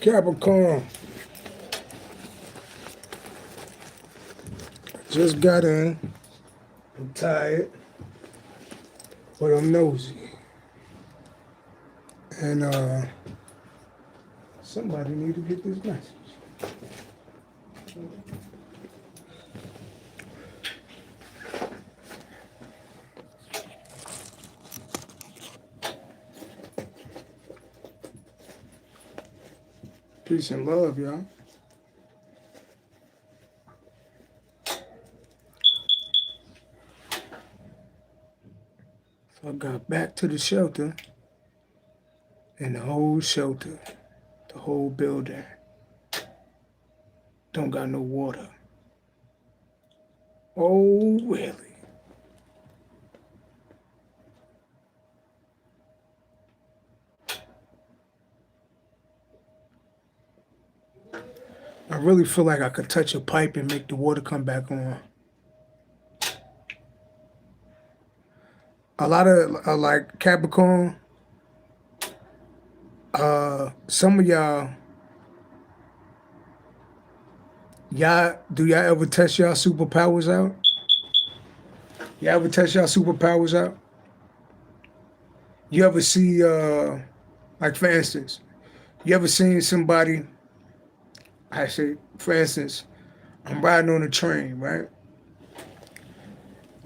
Capricorn, just got in. I'm tired, but I'm nosy. And somebody need to get this message. Peace and love, y'all. So I got back to the shelter, and the whole shelter, the whole building, don't got no water. Oh, really? I really feel like I could touch a pipe and make the water come back on. A lot of, like Capricorn, some of y'all, do y'all ever test y'all superpowers out? You ever test y'all superpowers out? You ever see, like for instance, you ever seen somebody, I say, for instance, I'm riding on a train, right?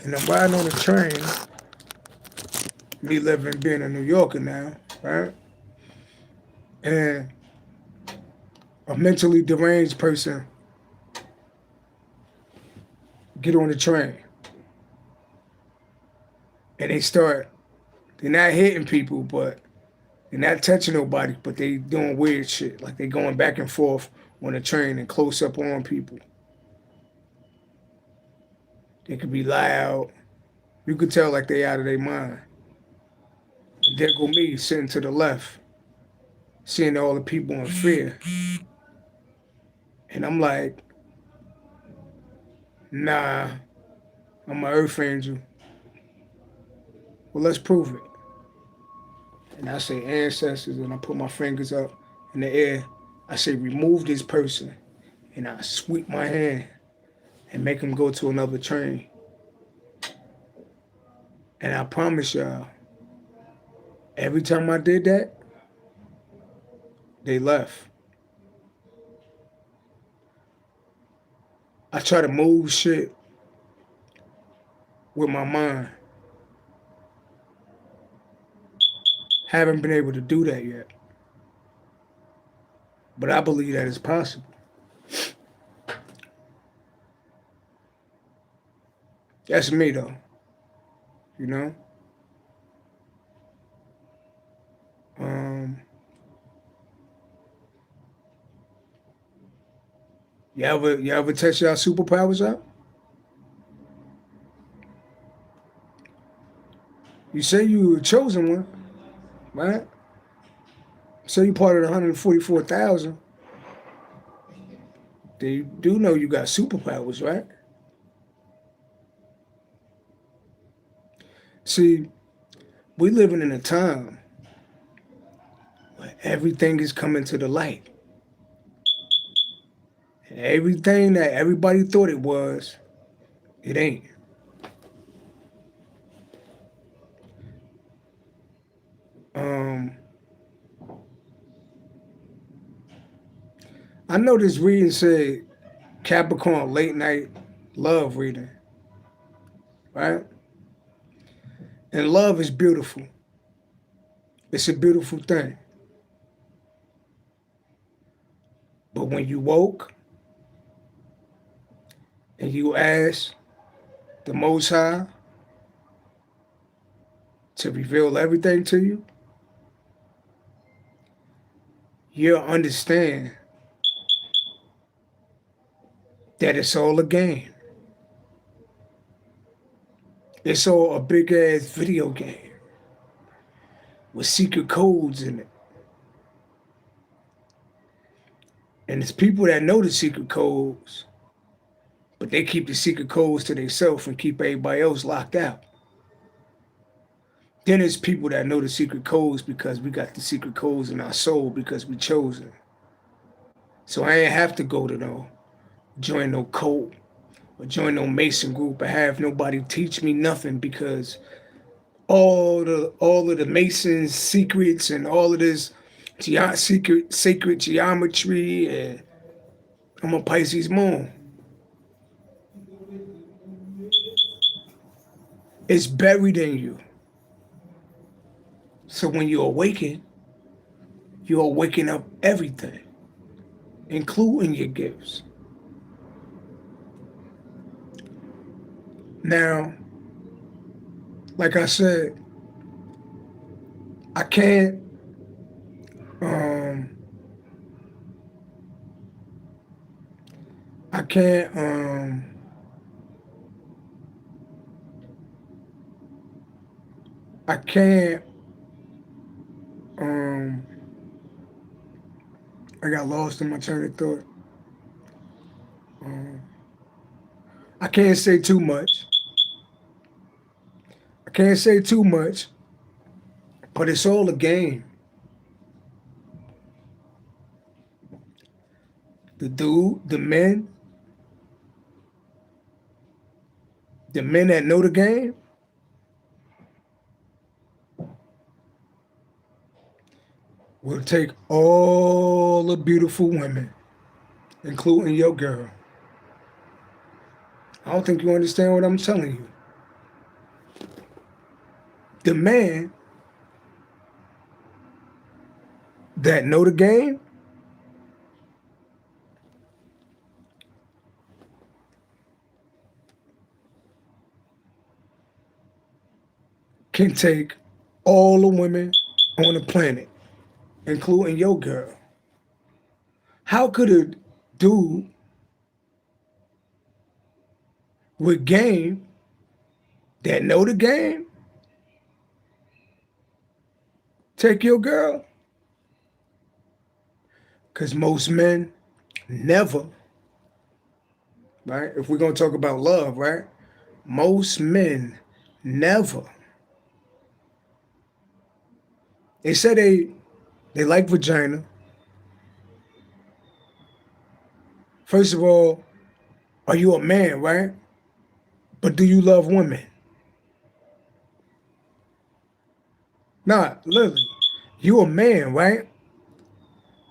And I'm riding on a train, me being a New Yorker now, right? And a mentally deranged person get on the train. And they're not hitting people, but they're not touching nobody, but they doing weird shit. Like they going back and forth on the train and close up on people. They could be loud. You could tell like they out of their mind. And there go me sitting to the left, seeing all the people in fear. And I'm like, nah, I'm an earth angel. Well, let's prove it. And I say ancestors, and I put my fingers up in the air. I say remove this person. And I sweep my hand and make them go to another train. And I promise y'all, every time I did that, they left. I try to move shit with my mind. Haven't been able to do that yet. But I believe that it's possible. That's me though. You know? You ever test y'all superpowers out? You say you were chosen one, right? Say you part of the 144,000. They do know you got superpowers, right? See, we living in a time where everything is coming to the light. And everything that everybody thought it was, it ain't. I know this reading said Capricorn late night love reading, right? And love is beautiful. It's a beautiful thing. But when you woke and you asked the Most High to reveal everything to you, you'll understand that it's all a game. It's all a big ass video game with secret codes in it. And it's people that know the secret codes, but they keep the secret codes to themselves and keep everybody else locked out. Then there's people that know the secret codes because we got the secret codes in our soul because we chosen. So I ain't have to go to join no cult or join no Mason group or have nobody teach me nothing, because all of the Masons secrets and all of this sacred geometry, and I'm a Pisces moon. It's buried in you. So when you awaken, you're waking up everything, including your gifts. Now, like I said, I can't um I can't I can't um I got lost in my train of thought. Um, I can't say too much. I can't say too much, but it's all a game. The men that know the game will take all the beautiful women, including your girl. I don't think you understand what I'm telling you. The man that know the game can take all the women on the planet, including your girl. How could a dude with game that know the game take your girl? Because most men never, right? If we're going to talk about love, right? Most men never. They say they like vagina. First of all, are you a man, right? But do you love women? Nah, literally. You a man, right?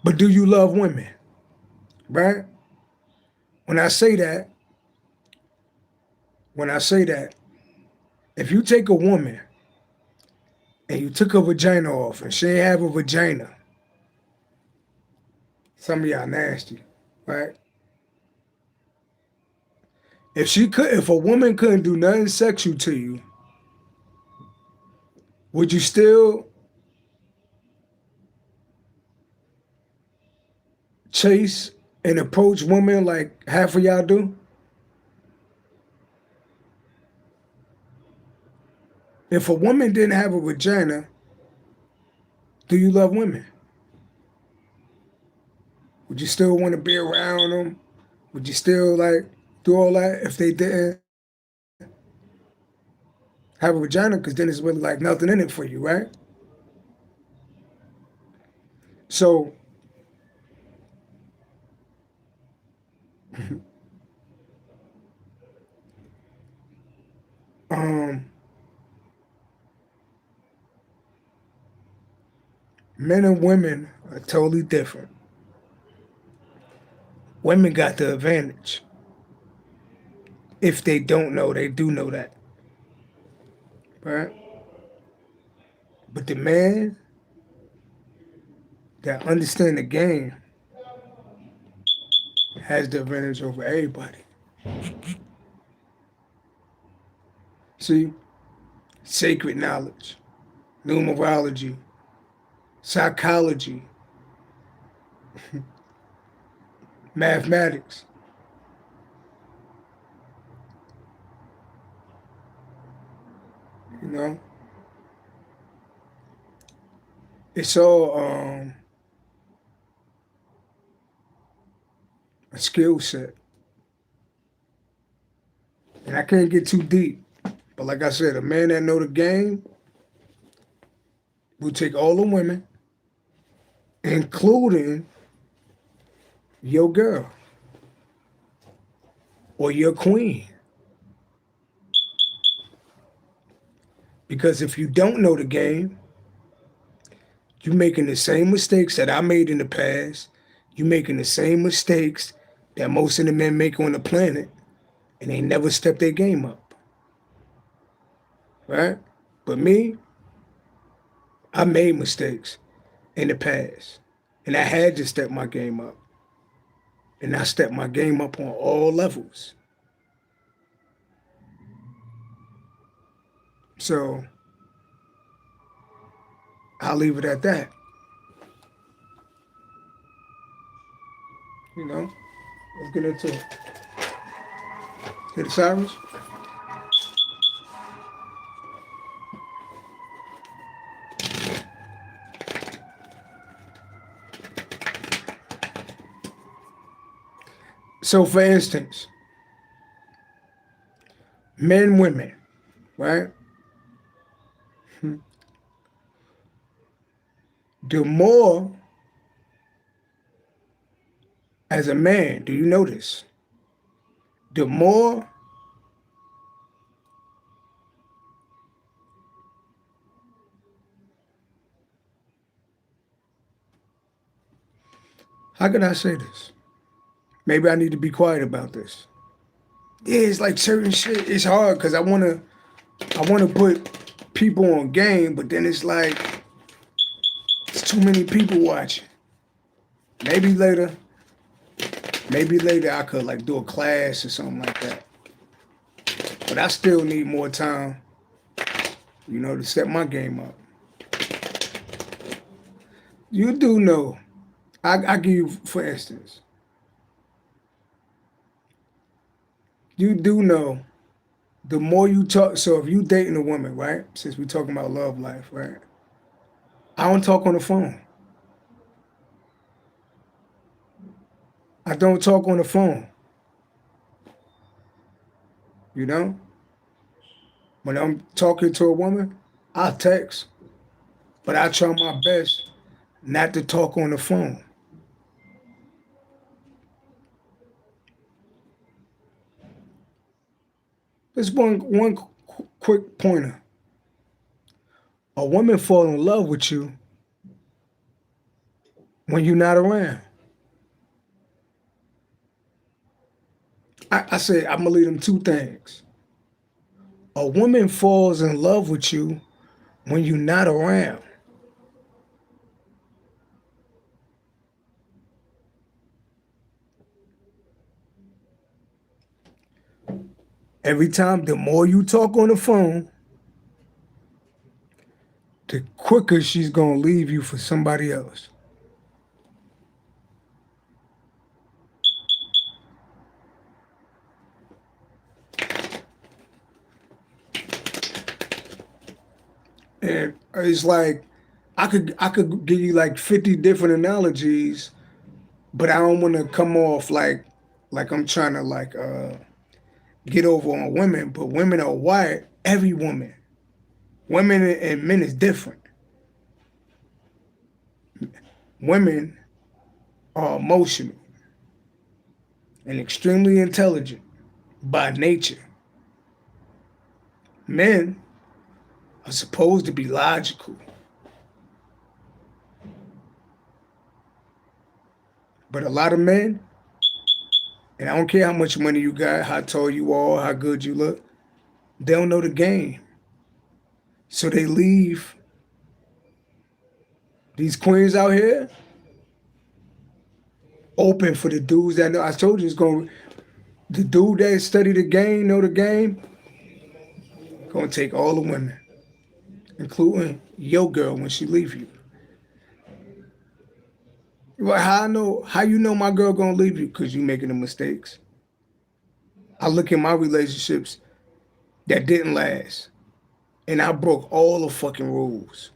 But do you love women? Right? When I say that, when I say that, if you take a woman and you took her vagina off and she ain't have a vagina, some of y'all nasty, right? If a woman couldn't do nothing sexual to you, would you still chase and approach women like half of y'all do? If a woman didn't have a vagina, do you love women? Would you still want to be around them? Would you still like do all that if they didn't have a vagina? Because then it's really like nothing in it for you, right? So, um, men and women are totally different. Women got the advantage. If they don't know, they do know that, right? But the man that understand the game has the advantage over everybody. See, sacred knowledge, numerology, psychology, mathematics. You know, it's all a skill set, and I can't get too deep. But like I said, a man that know the game will take all the women, including your girl or your queen. Because if you don't know the game, you're making the same mistakes that I made in the past. You're making the same mistakes that most of the men make on the planet, and they never step their game up. Right? But me, I made mistakes in the past. And I had to step my game up. And I stepped my game up on all levels. So I'll leave it at that. You know? Let's get into it. Hit the sirens. So for instance, men, women, right? The more, as a man, do you notice? The more how can I say this? Maybe I need to be quiet about this. Yeah, it's like certain shit. It's hard because I wanna put people on game, but then it's like it's too many people watching. Maybe later I could like do a class or something like that. But I still need more time, you know, to set my game up. You do know, I give you, for instance, you do know the more you talk, so if you dating a woman, right? Since we're talking about love life, right? I don't talk on the phone. I don't talk on the phone. You know? When I'm talking to a woman, I text. But I try my best not to talk on the phone. Just one quick pointer. A woman fall in love with you when you're not around. I say I'm gonna leave them two things. A woman falls in love with you when you're not around. Every time, the more you talk on the phone, the quicker she's gonna leave you for somebody else. And it's like I could give you like 50 different analogies, but I don't want to come off like I'm trying to get over on women. But women are wired. Every woman, women and men is different. Women are emotional and extremely intelligent by nature. Men are supposed to be logical, but a lot of men, and I don't care how much money you got, how tall you are, how good you look, they don't know the game. So they leave these queens out here open for the dudes that know. I told you it's going to, the dude that study the game, know the game, going to take all the women, including your girl when she leave you. Well, how you know my girl going to leave you? Because you making the mistakes. I look at my relationships that didn't last, and I broke all the fucking rules.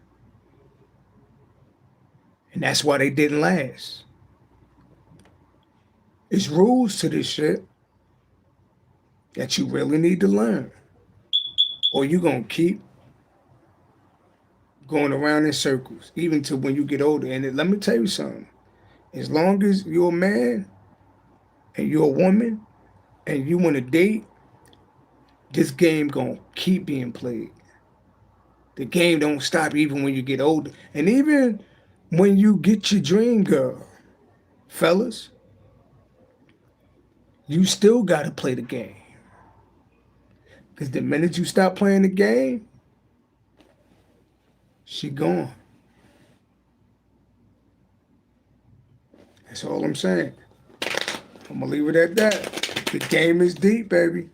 And that's why they didn't last. It's rules to this shit that you really need to learn. Or you're going to keep going around in circles, even to when you get older. And let me tell you something. As long as you're a man and you're a woman and you want to date, this game gonna keep being played. The game don't stop even when you get older. And even when you get your dream girl, fellas, you still gotta play the game. Because the minute you stop playing the game, she gone. That's all I'm saying. I'm gonna leave it at that. The game is deep, baby.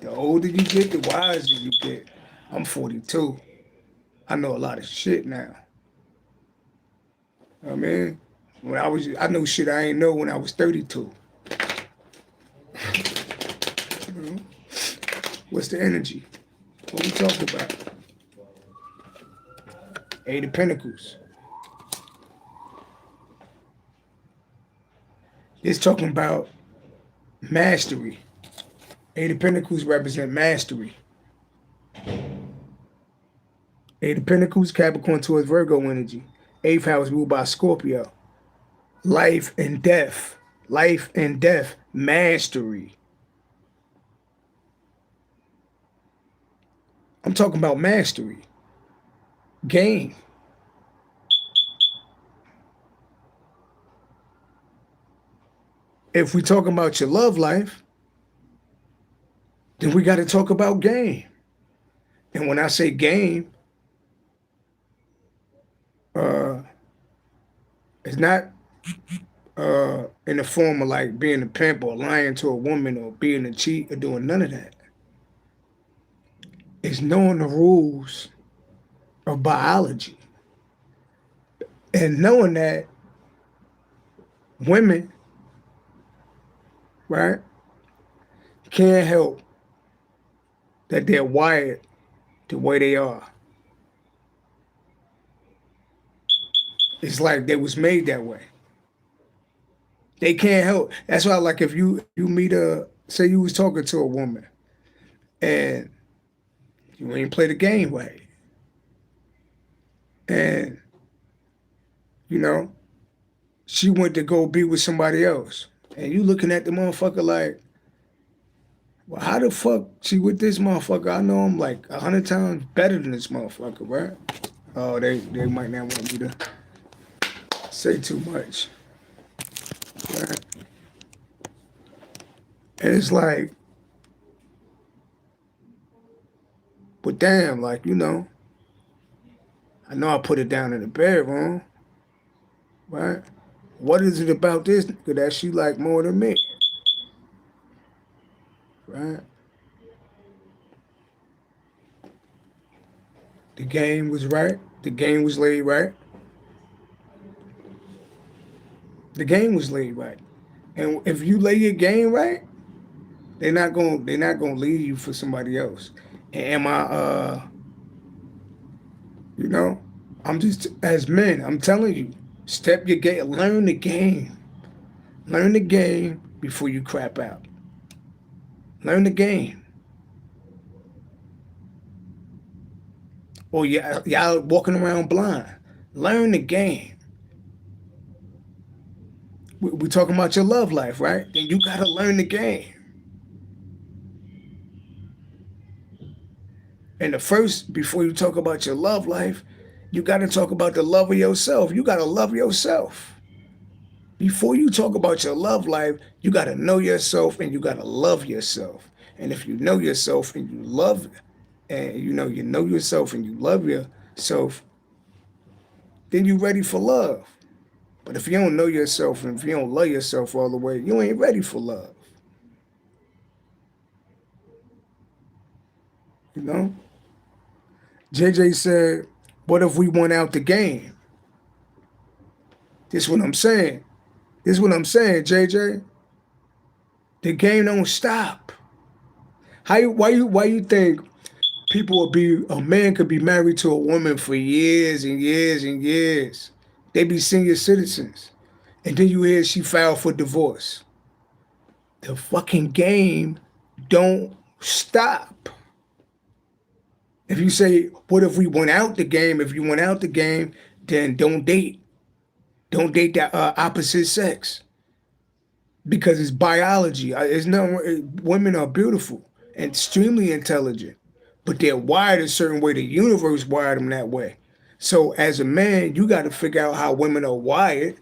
The older you get, the wiser you get. I'm 42. I know a lot of shit now. I mean, I know shit I ain't know when I was 32. What's the energy? What we talking about? Eight of Pentacles. It's talking about mastery. Eight of Pentacles represent mastery. Eight of Pentacles, Capricorn towards Virgo energy. Eighth house ruled by Scorpio. Life and death. Life and death. Mastery. I'm talking about mastery. Game. If we talking about your love life, then we got to talk about game. And when I say game, it's not in the form of like being a pimp or lying to a woman or being a cheat or doing none of that. It's knowing the rules of biology and knowing that women, right, can't help that they're wired the way they are. It's like they was made that way. They can't help. That's why, like, if you meet say you was talking to a woman and you ain't play the game right, and you know she went to go be with somebody else, and you looking at the motherfucker like, well, how the fuck she with this motherfucker? I know I'm like 100 times better than this motherfucker, right? Oh, they might not want me to say too much. Right? And it's like, but damn, like, you know, I know I put it down in the bedroom, right? What is it about this nigga that she like more than me? Right? The game was right. The game was laid right. The game was laid right. And if you lay your game right, they're not gonna leave you for somebody else. And am I you know, I'm just, as men, I'm telling you, step your game, learn the game. Learn the game before you crap out. Learn the game. Or y'all walking around blind. Learn the game. We're talking about your love life, right? Then you gotta learn the game. And before you talk about your love life, you gotta talk about the love of yourself. You gotta love yourself. Before you talk about your love life, you gotta know yourself and you gotta love yourself. And if you know yourself and you love, and you know yourself and you love yourself, then you're ready for love. But if you don't know yourself and if you don't love yourself all the way, you ain't ready for love. You know? JJ said, what if we went out the game? This is what I'm saying. This is what I'm saying, JJ. The game don't stop. Why you think a man could be married to a woman for years and years and years? They be senior citizens. And then you hear she filed for divorce. The fucking game don't stop. If you say, what if we went out the game? If you went out the game, then don't date. Don't date the opposite sex. because it's biology. It's no, women are beautiful and extremely intelligent, but they're wired a certain way. The universe wired them that way. So as a man, you got to figure out how women are wired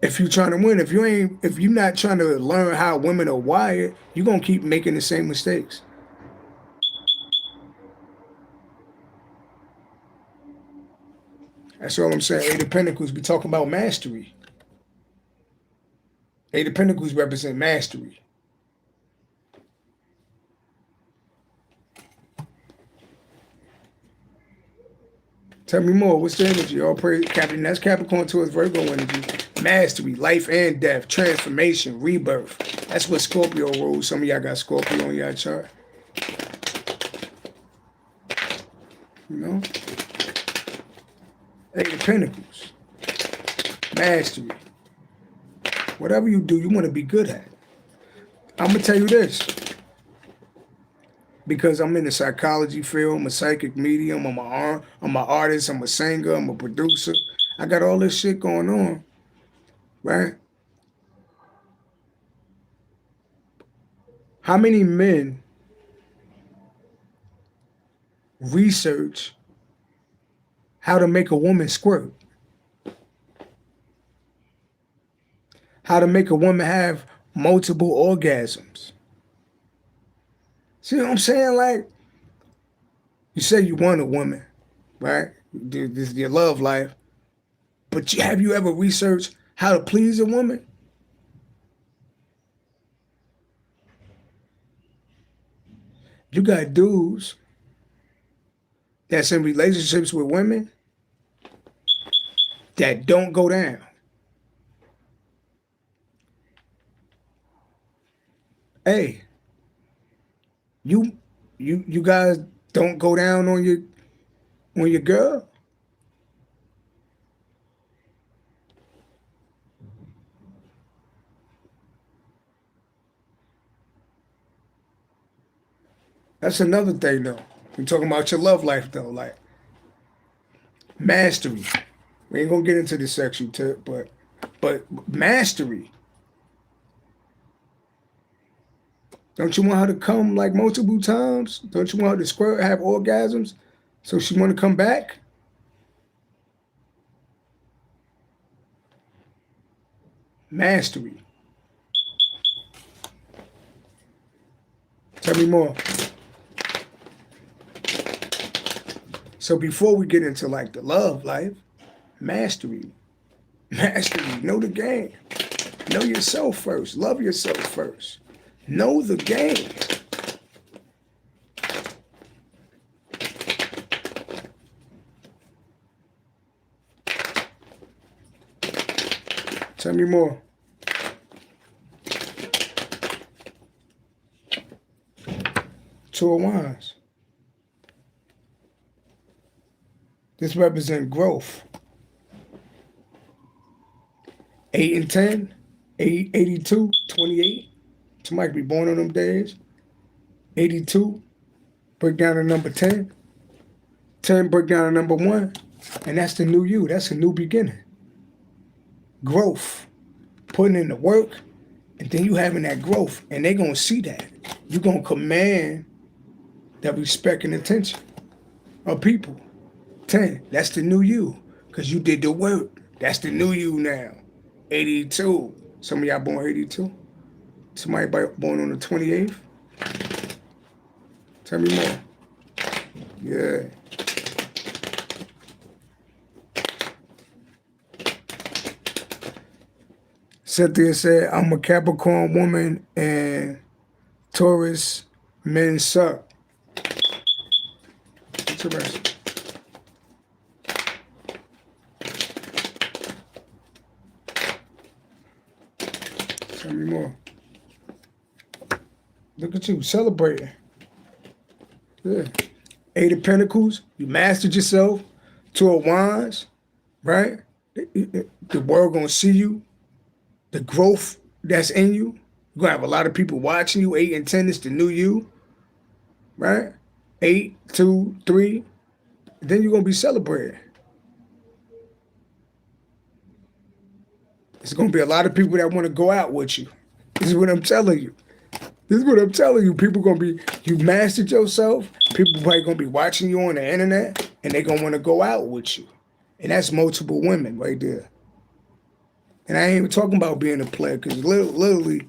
if you're trying to win. If you're not trying to learn how women are wired, you're gonna keep making the same mistakes. That's all I'm saying. Eight of Pentacles be talking about mastery. Eight of Pentacles represent mastery. Tell me more. What's the energy? All praise Capricorn. That's Capricorn towards Virgo energy. Mastery, life and death, transformation, rebirth. That's what Scorpio rules. Some of y'all got Scorpio on y'all chart. You know? Eight of Pentacles. Mastery. Whatever you do, you want to be good at. I'm going to tell you this. Because I'm in the psychology field, I'm a psychic medium, I'm an artist, I'm a singer, I'm a producer. I got all this shit going on, right? How many men research how to make a woman squirt? How to make a woman have multiple orgasms? See what I'm saying? Like, you say you want a woman, right? This is your love life. But have you ever researched how to please a woman? You got dudes that's in relationships with women that don't go down. Hey, you guys don't go down on your girl? That's another thing though. We're talking about your love life though, like mastery. We ain't gonna get into the sexual tip, but mastery. Don't you want her to come like multiple times? Don't you want her to squirt, have orgasms, so she want to come back? Mastery. Tell me more. So before we get into like the love life, mastery. Mastery. Know the game. Know yourself first. Love yourself first. Know the game. Tell me more. Two of Wands. This represents growth. 8 and 10, 82, 28. Somebody be born on them days. 82, break down to number 10. 10, break down to number 1. And that's the new you. That's a new beginning. Growth. Putting in the work, and then you having that growth. And they going to see that. You're going to command that respect and attention of people. 10, that's the new you. Because you did the work. That's the new you now. 82. Some of y'all born 82. Somebody born on the 28th. Tell me more. Yeah. Cynthia said, I'm a Capricorn woman and Taurus men suck. Interesting. Tell me more. Look at you celebrating. Yeah. 8 of Pentacles. You mastered yourself. 2 of Wands. Right? The world gonna see you. The growth that's in you. You're gonna have a lot of people watching you. 8 and 10 is the new you. Right? 8, 2, 3. Then you're gonna be celebrating. There's going to be a lot of people that want to go out with you. This is what I'm telling you. This is what I'm telling you. People going to be, you mastered yourself. People probably going to be watching you on the internet, and they're going to want to go out with you. And that's multiple women right there. And I ain't even talking about being a player, because literally,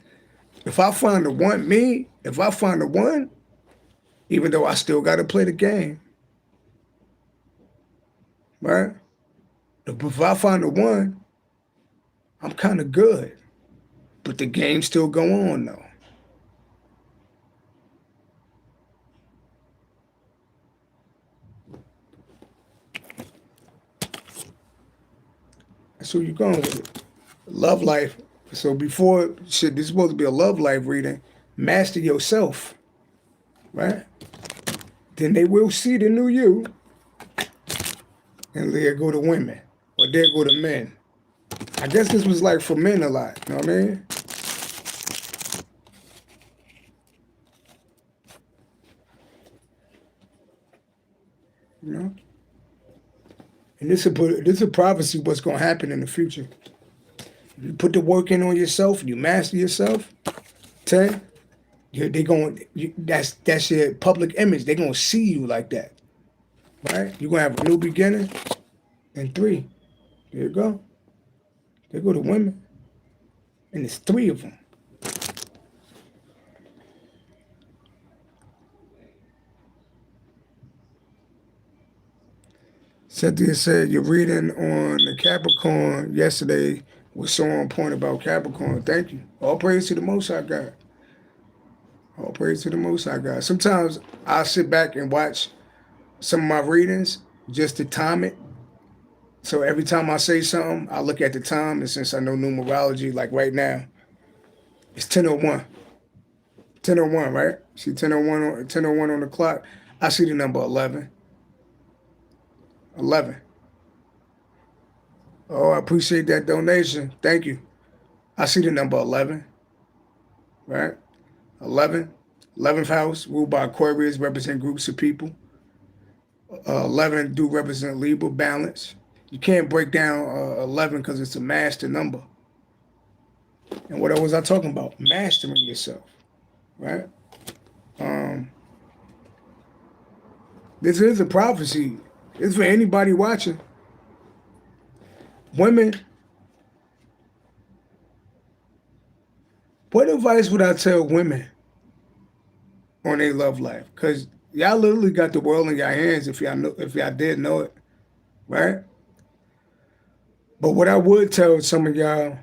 if I find the one, if I find the one, even though I still got to play the game, right? If I find the one, I'm kind of good. But the game still go on, though. That's where you're going with it. Love life. So before, shit, this is supposed to be a love life reading. Master yourself, right? Then they will see the new you. And there go to women. Or there go to men. I guess this was like for men a lot. You know what I mean? You know? And this is a prophecy what's going to happen in the future. If you put the work in on yourself and you master yourself, 10, that's your public image. They're going to see you like that. Right? You're going to have a new beginning. And 3, there you go. There go the women. And it's 3 of them. Cynthia said, your reading on the Capricorn yesterday was so on point about Capricorn. Thank you. All praise to the Most High God. All praise to the Most High God. Sometimes I sit back and watch some of my readings just to time it. So every time I say something, I look at the time. And since I know numerology, like right now, it's 10:01. 10:01, right? See 10:01 on the clock. I see the number 11. 11. Oh, I appreciate that donation. Thank you. I see the number 11, right? 11. 11th house, ruled by Aquarius, represent groups of people. 11 do represent Libra, balance. You can't break down 11 because it's a master number. And what was I talking about? Mastering yourself, right? This is a prophecy. It's for anybody watching. Women, what advice would I tell women on their love life? Because y'all literally got the world in your hands if y'all did know it, right? But what I would tell some of y'all,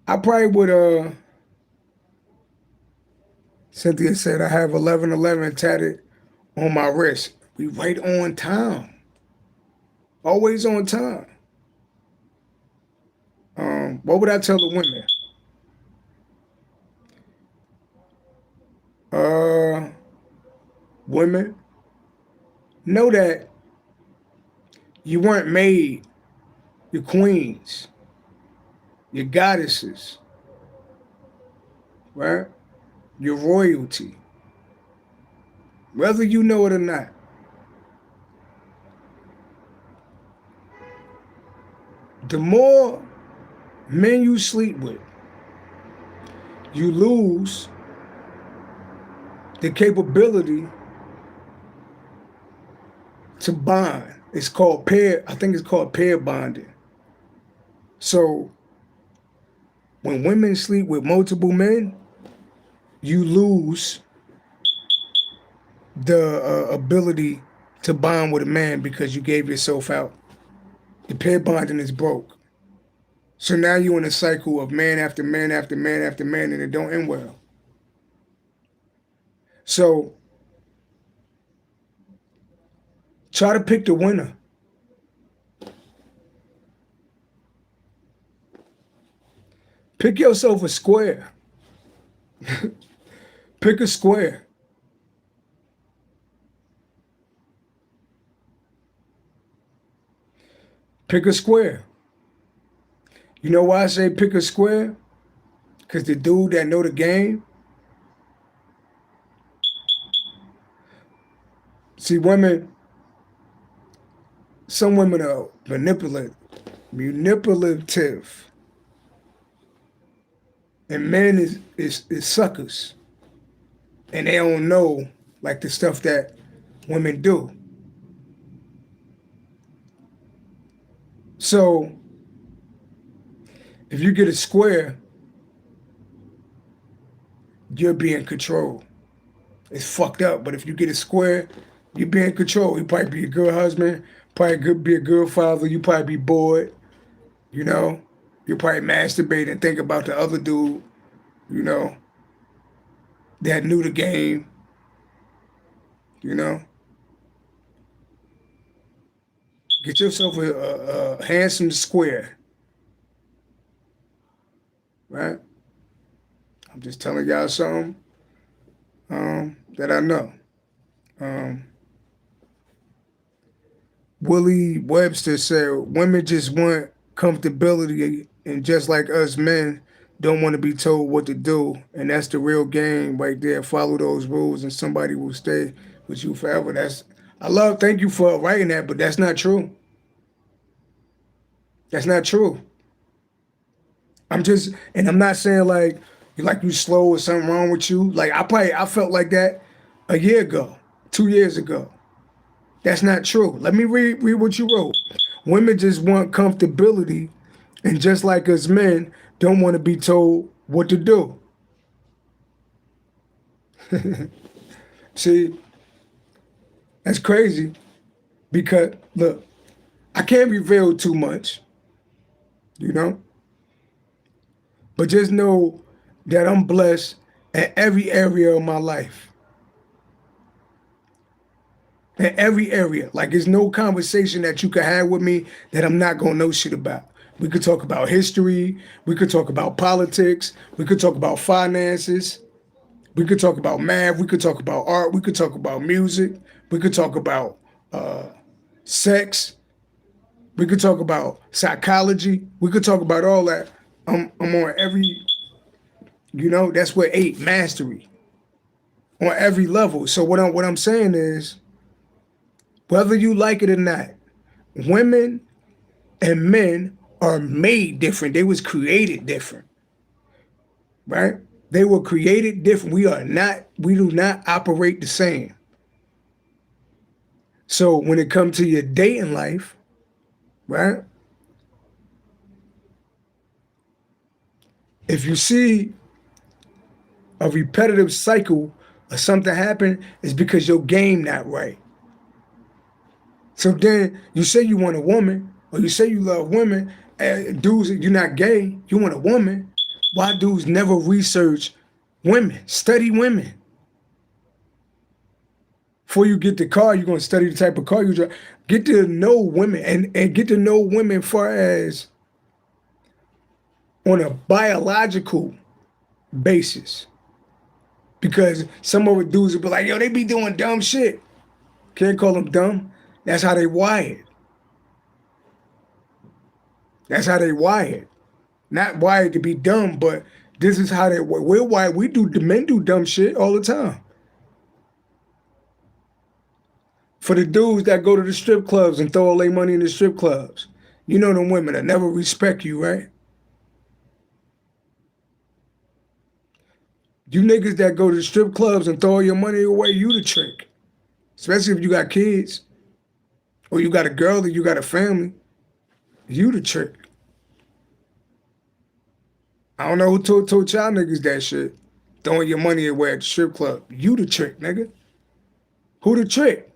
I probably would, Cynthia said, I have 1111 tatted on my wrist. We right on time. Always on time. What would I tell the women? Women, know that you weren't made your queens, your goddesses, right? Your royalty, whether you know it or not. The more men you sleep with, you lose the capability to bond. It's called I think it's called pair bonding. So when women sleep with multiple men, you lose the ability to bond with a man because you gave yourself out. The pair bonding is broke. So now you're in a cycle of man after man after man after man, and it don't end well. So try to pick the winner. Pick yourself a square. Pick a square. Pick a square. You know why I say pick a square? Because the dude that know the game. See, some women are manipulative. manipulative, and men is suckers, and they don't know like the stuff that women do. So if you get a square, you're being controlled. It's fucked up, but if you get a square, you're being controlled. You probably be a good husband, probably could be a good father. You probably be bored, you know. You probably masturbate and think about the other dude, you know, that knew the game, you know. Get yourself a handsome square, right? I'm just telling y'all something that I know. Um, Willie Webster said, women just want comfortability, and just like us men, don't want to be told what to do. And that's the real game right there. Follow those rules, and somebody will stay with you forever. Thank you for writing that, but that's not true. That's not true. I'm not saying like you slow or something wrong with you. Like I felt like that a year ago, 2 years ago. That's not true. Let me read what you wrote. Women just want comfortability, and just like us men, don't want to be told what to do. See, that's crazy because look, I can't reveal too much, you know, but just know that I'm blessed in every area of my life. In every area. Like there's no conversation that you could have with me that I'm not gonna know shit about. We could talk about history, we could talk about politics, we could talk about finances, we could talk about math, we could talk about art, we could talk about music, we could talk about sex, we could talk about psychology, we could talk about all that. I'm on every, that's what mastery on every level. So what I'm saying is, whether you like it or not, women and men are made different. They was created different, right? They were created different. We do not operate the same. So when it comes to your dating life, right? If you see a repetitive cycle of something happen, it's because your game not right. So then you say you want a woman, or you say you love women, and dudes, you're not gay, you want a woman. Why dudes never research women, study women? Before you get the car, you're gonna study the type of car you drive. Get to know women and get to know women far as on a biological basis. Because some of the dudes will be like, yo, they be doing dumb shit. Can't call them dumb. That's how they wired. That's how they wired. Not wired to be dumb, but this is how we're wired. The men do dumb shit all the time. For the dudes that go to the strip clubs and throw all their money in the strip clubs, you know them women that never respect you, right? You niggas that go to the strip clubs and throw all your money away, you the trick. Especially if you got kids, or you got a girl, or you got a family, you the trick. I don't know who told y'all niggas that shit. Throwing your money away at the strip club. You the trick, nigga. Who the trick?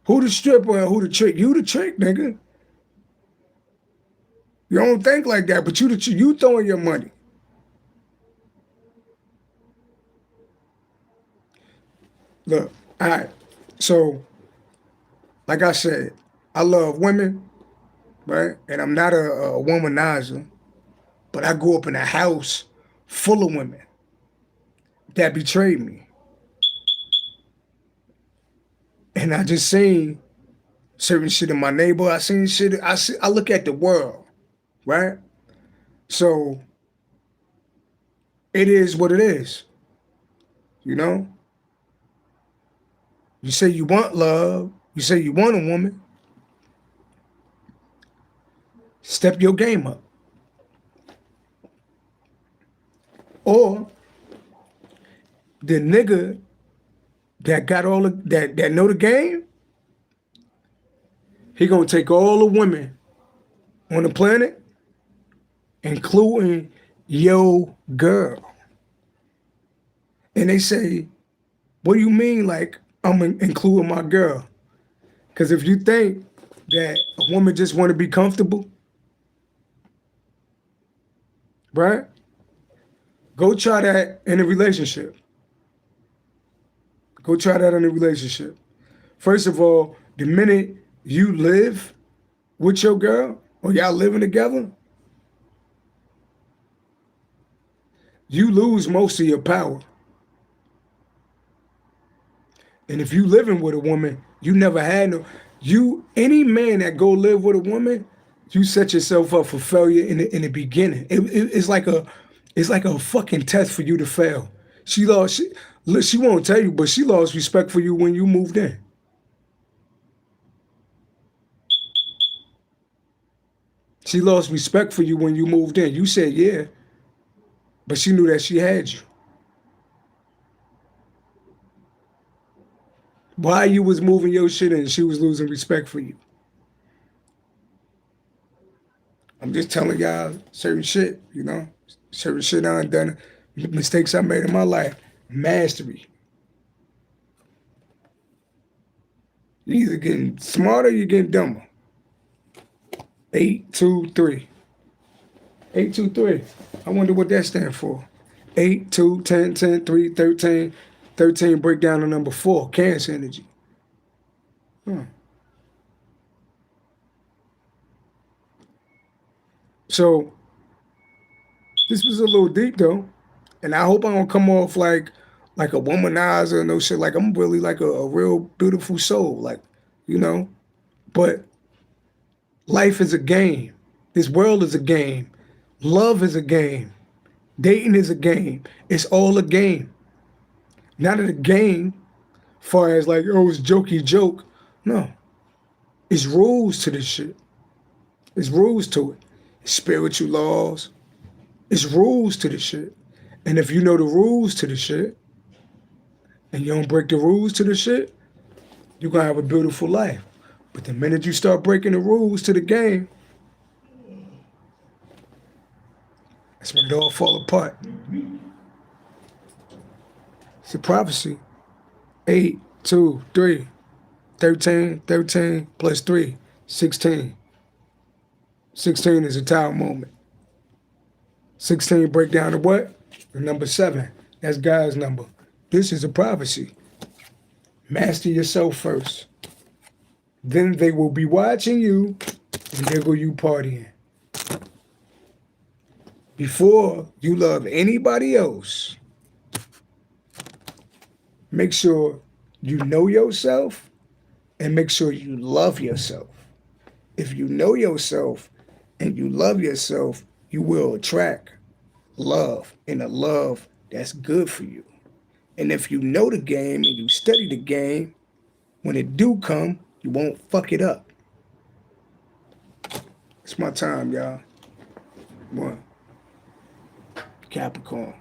Who the stripper and who the trick? You the trick, nigga. You don't think like that, but you throwing your money. Look, all right. So, like I said, I love women, right? And I'm not a womanizer, but I grew up in a house full of women that betrayed me. And I just seen certain shit in my neighborhood. I seen shit. I look at the world, right? So it is what it is. You know? You say you want love. You say you want a woman. Step your game up. Or the nigga that got all of that know the game, he gonna take all the women on the planet, including your girl. And they say, what do you mean, like, I'm including my girl? Because if you think that a woman just want to be comfortable, right? Go try that in a relationship. Go try that in a relationship. First of all, the minute you live with your girl or y'all living together, you lose most of your power. And if you living with a woman, you never had any man that go live with a woman, you set yourself up for failure in the beginning. It's like a fucking test for you to fail. She won't tell you, but she lost respect for you when you moved in. She lost respect for you when you moved in. You said yeah, but she knew that she had you. Why you was moving your shit and she was losing respect for you? I'm just telling y'all certain shit, you know? Certain shit I done, mistakes I made in my life. Mastery. You're either getting smarter or you're getting dumber. 8, 2, 3. 8, 2, 3. I wonder what that stands for. 8, 2, 10, 10, 3, 13. 13 break down to number 4, Cancer energy. So this was a little deep though. And I hope I don't come off like a womanizer or no shit. Like I'm really like a real beautiful soul. Like, you know. But life is a game. This world is a game. Love is a game. Dating is a game. It's all a game. Not a game far as like, oh, it's jokey joke. No. It's rules to this shit. It's rules to it. It's spiritual laws. It's rules to this shit. And if you know the rules to the shit, and you don't break the rules to the shit, you're going to have a beautiful life. But the minute you start breaking the rules to the game, that's when it all fall apart. It's a prophecy. 8, 2, 3, 13, 13 plus 3, 16. 16 is a tower moment. 16 break down to what? The number 7. That's God's number. This is a prophecy. Master yourself first. Then they will be watching you, and there go you partying. Before you love anybody else, make sure you know yourself and make sure you love yourself. If you know yourself and you love yourself, you will attract love and a love that's good for you. And if you know the game and you study the game, when it do come, you won't fuck it up. It's my time, y'all. 1. Capricorn.